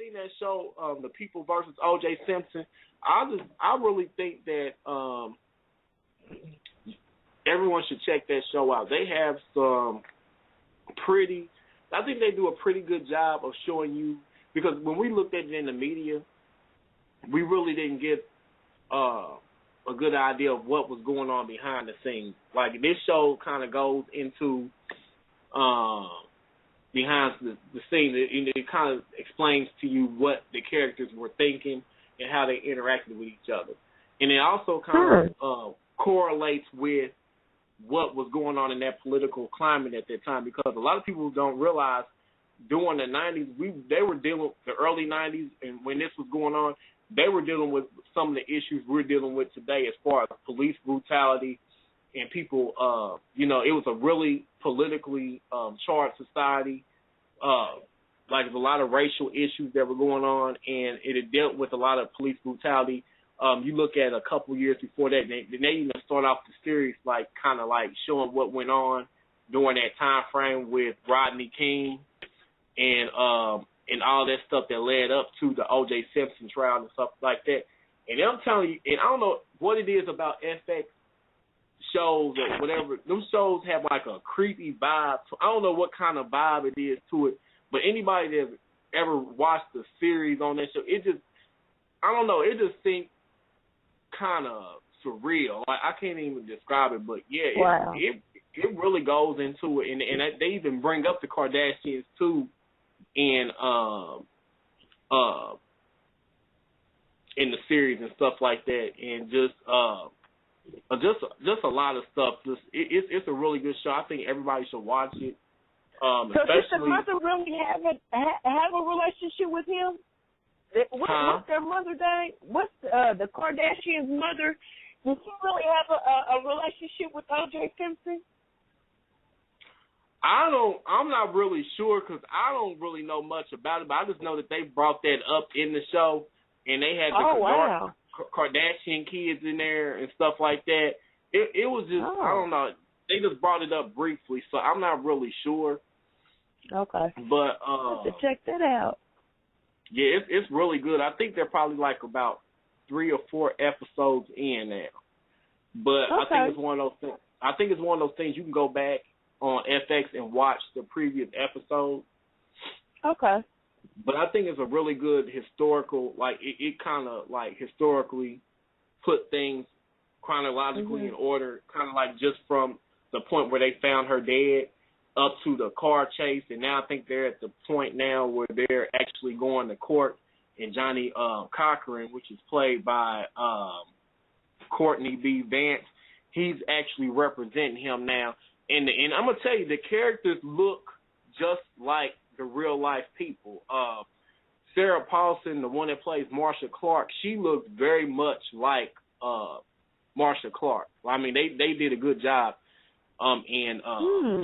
seen that show, The People versus O.J. Simpson. I really think that everyone should check that show out. They have some I think they do a pretty good job of showing you, because when we looked at it in the media, we really didn't get a good idea of what was going on behind the scenes. Like, this show kind of goes into behind the scene. It kind of explains to you what the characters were thinking and how they interacted with each other. And it also kind of correlates with what was going on in that political climate at that time, because a lot of people don't realize during the 90s, they were dealing with the early 90s, and when this was going on, they were dealing with some of the issues we're dealing with today as far as police brutality and people, it was a really politically charged society. Like, there's a lot of racial issues that were going on, and it had dealt with a lot of police brutality. You look at a couple years before that, they even start off the series like kind of like showing what went on during that time frame with Rodney King and all that stuff that led up to the O.J. Simpson trial and stuff like that. And I'm telling you, and I don't know what it is about FX shows or whatever. Them shows have like a creepy vibe. So I don't know what kind of vibe it is to it, but anybody that ever watched the series on that show, it just, I don't know, it just seems kind of surreal. Like, I can't even describe it, but yeah, wow. it really goes into it, and they even bring up the Kardashians too, in the series and stuff like that, and just a lot of stuff. It's a really good show. I think everybody should watch it. So does the mother really have a relationship with him? What's their mother name? What's the Kardashians' mother? Does she really have a relationship with O.J. Simpson? I'm not really sure, because I don't really know much about it, but I just know that they brought that up in the show, and they had the Kardashian kids in there and stuff like that. It was just, I don't know, they just brought it up briefly, so I'm not really sure. Okay. But have to check that out. Yeah, it's really good. I think they're probably like about 3 or 4 episodes in now. But I think it's one of those things. I think it's one of those things you can go back on FX and watch the previous episode. Okay. But I think it's a really good historical, like, it kind of, like, historically put things chronologically in order, kind of like just from the point where they found her dead up to the car chase, and now I think they're at the point now where they're actually going to court, and Johnny Cochran, which is played by Courtney B. Vance, he's actually representing him now. And I'm going to tell you, the characters look just like the real-life people. Sarah Paulson, the one that plays Marsha Clark, she looks very much like Marsha Clark. I mean, they did a good job in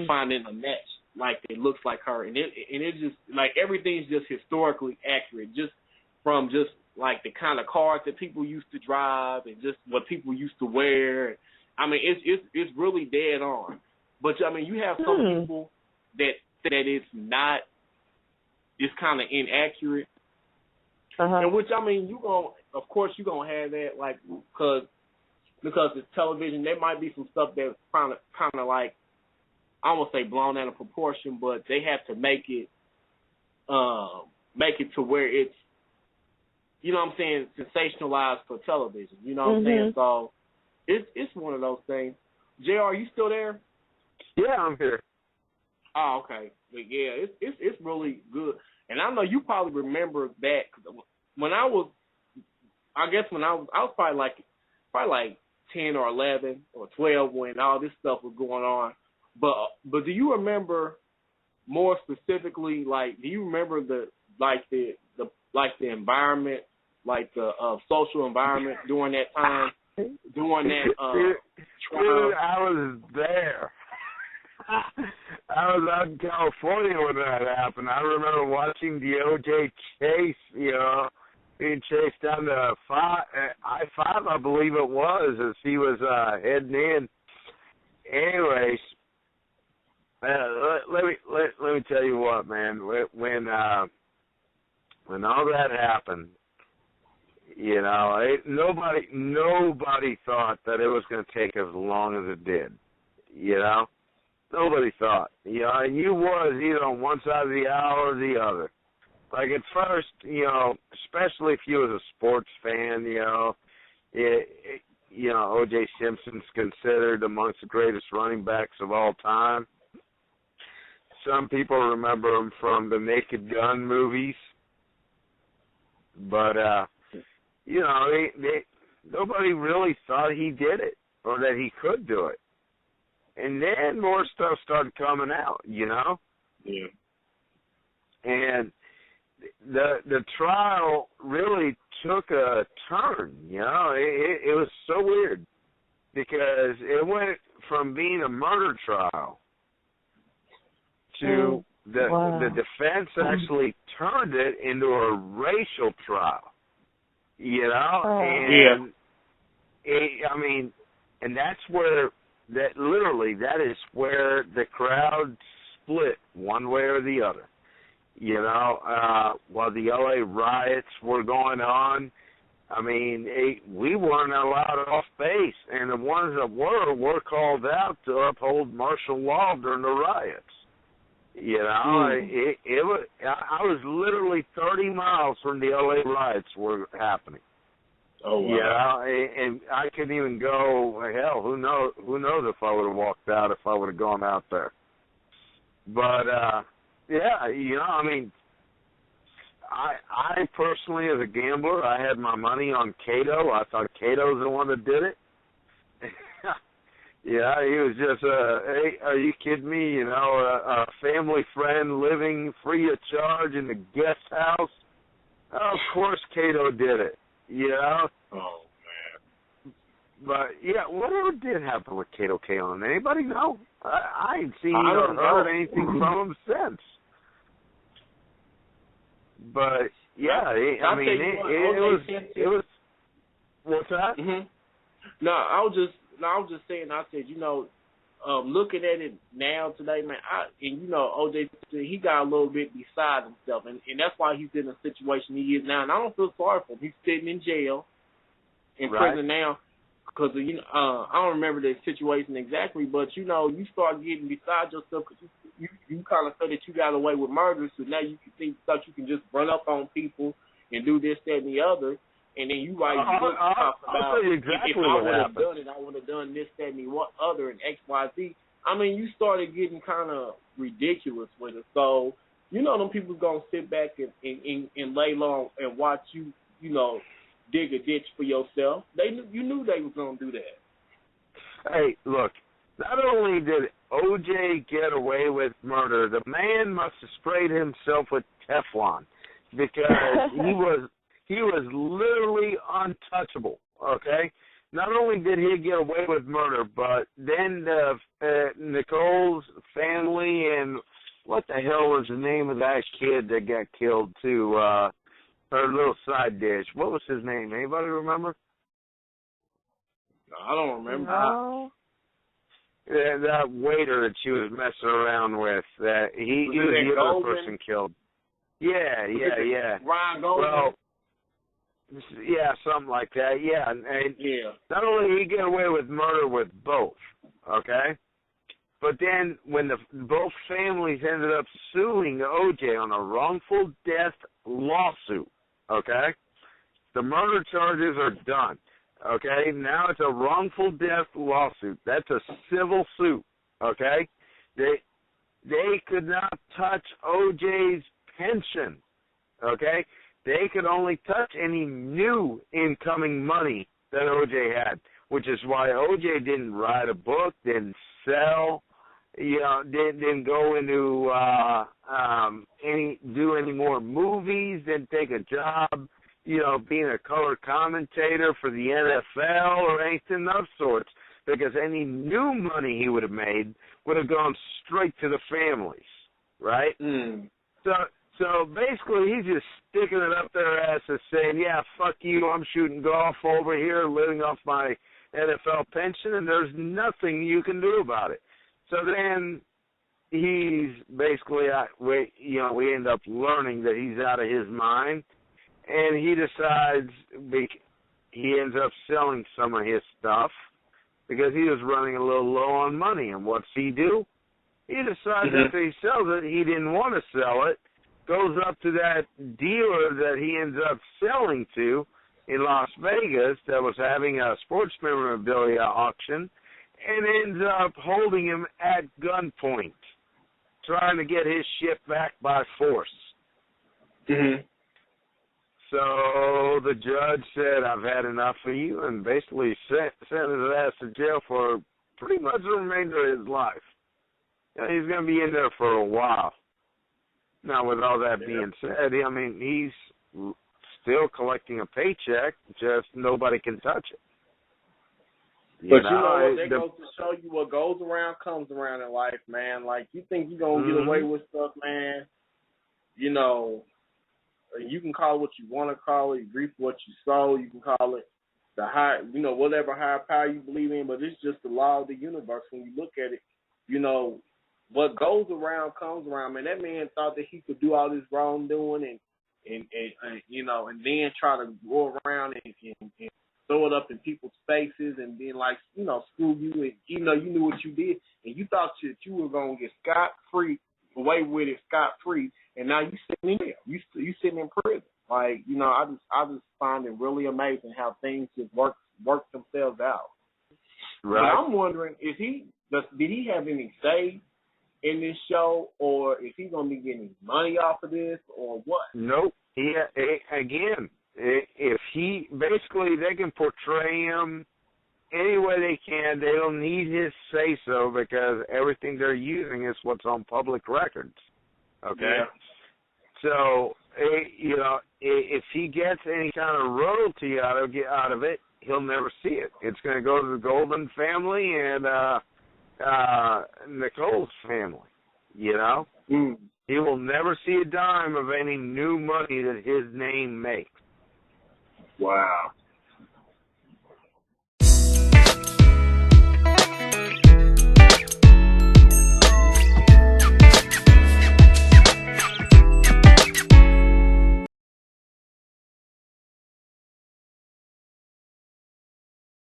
finding a match like it looks like her. And it just, like, everything's just historically accurate, just from just, like, the kind of cars that people used to drive and just what people used to wear. I mean, it's really dead on. But, I mean, you have some people that it's not, it's kind of inaccurate. And which, I mean, of course you're going to have that, like, because it's television, there might be some stuff that's kind of like, I won't say blown out of proportion, but they have to make it to where it's, you know what I'm saying, sensationalized for television. You know what I'm saying? So it's one of those things. JR, are you still there? Yeah, I'm here. Oh, okay. But yeah, it's really good. And I know you probably remember that, when I was probably like 10 or 11 or 12 when all this stuff was going on. But do you remember more specifically, like, do you remember the environment, like the social environment during that time, during that trial? Dude, I was there. I was out in California when that happened. I remember watching the O.J. chase, being chased down the I-5, I believe it was, as he was heading in. Anyways, let me tell you what, man. When when all that happened, you know, nobody thought that it was going to take as long as it did. You know, nobody thought. You know, and you was either on one side of the aisle or the other. Like at first, you know, especially if you was a sports fan, you know, O.J. Simpson's considered amongst the greatest running backs of all time. Some people remember him from the Naked Gun movies, but you know, nobody really thought he did it or that he could do it. And then more stuff started coming out, you know. Yeah. And the trial really took a turn, you know. It was so weird because it went from being a murder trial to the defense actually turned it into a racial trial, you know. And I mean, and that's where that is where the crowd split one way or the other. You know, while the LA riots were going on, I mean, we weren't allowed off base, and the ones that were called out to uphold martial law during the riots. You know, it was. I was literally 30 miles from the LA riots were happening. Oh wow! Yeah, and I couldn't even go. Hell, who knows if I would have walked out if I would have gone out there. But yeah, you know, I mean, I personally, as a gambler, I had my money on Cato. I thought Cato's the one that did it. Yeah, he was just hey, are you kidding me? You know, a family friend living free of charge in the guest house. Oh, of course, Cato did it. You know. Oh man. But yeah, whatever did happen with Cato Kalin? Anybody know? I ain't seen or heard anything from him since. But yeah, I mean, it was. What's that? Mm-hmm. No, I was just saying. I said, you know, looking at it now today, man, and you know, OJ, he got a little bit beside himself, and that's why he's in the situation he is now. And I don't feel sorry for him. He's sitting in jail, in prison now, because you know, I don't remember the situation exactly, but you know, you start getting beside yourself because you kind of feel that you got away with murder, so now you can think that you can just run up on people and do this, that, and the other. And then you write books talk about exactly if I would have happened. done it, I would have done this, that, and the other, and X, Y, Z. I mean, you started getting kind of ridiculous with it. So, you know, them people going to sit back and lay low and watch you, you know, dig a ditch for yourself. You knew they was going to do that. Hey, look, not only did O.J. get away with murder, the man must have sprayed himself with Teflon because he was literally untouchable, okay? Not only did he get away with murder, but then Nicole's family and what the hell was the name of that kid that got killed too, her little side dish. What was his name? Anybody remember? No, I don't remember. No. That waiter that she was messing around with, that he was the other person killed. Yeah. Ryan Goldman? Well, yeah, something like that. Yeah, and not only did he get away with murder with both, okay, but then when both families ended up suing O.J. on a wrongful death lawsuit, okay, the murder charges are done, okay. Now it's a wrongful death lawsuit. That's a civil suit, okay. They could not touch O.J.'s pension, okay. They could only touch any new incoming money that O.J. had, which is why O.J. didn't write a book, didn't sell, you know, didn't go into do any more movies, didn't take a job, you know, being a color commentator for the NFL or anything of sorts, because any new money he would have made would have gone straight to the families, right? So basically, he's just sticking it up their asses, saying, yeah, fuck you, I'm shooting golf over here, living off my NFL pension, and there's nothing you can do about it. So then he's basically, we end up learning that he's out of his mind, and he decides he ends up selling some of his stuff because he was running a little low on money. And what's he do? He decides after he sells it, he didn't want to sell it, goes up to that dealer that he ends up selling to in Las Vegas that was having a sports memorabilia auction, and ends up holding him at gunpoint, trying to get his shit back by force. Mm-hmm. So the judge said, I've had enough of you, and basically sent his ass to jail for pretty much the remainder of his life. He's going to be in there for a while. Now, with all that being said, I mean, he's still collecting a paycheck, just nobody can touch it. But you know what? That goes to show you what goes around comes around in life, man. Like, you think you're going to get away with stuff, man. You know, you can call it what you want to call it. You reap what you sow. You can call it the high, whatever higher power you believe in. But it's just the law of the universe. When you look at it, what goes around comes around. Man, that man thought that he could do all this wrongdoing and then try to go around and throw it up in people's faces and being like, screw you, and even though you knew what you did, and you thought that you were gonna get scot-free, away with it scot-free, and now you sitting in jail, you sitting in prison. Like, I just find it really amazing how things just work themselves out. Right. But I'm wondering, did he have any say in this show, or is he gonna be getting money off of this, or what? Nope. Again. If they can portray him any way they can. They don't need his say-so because everything they're using is what's on public records. Okay? Yeah. So, if he gets any kind of royalty out of it, he'll never see it. It's going to go to the Golden family and Nicole's family, Mm. He will never see a dime of any new money that his name makes. Wow.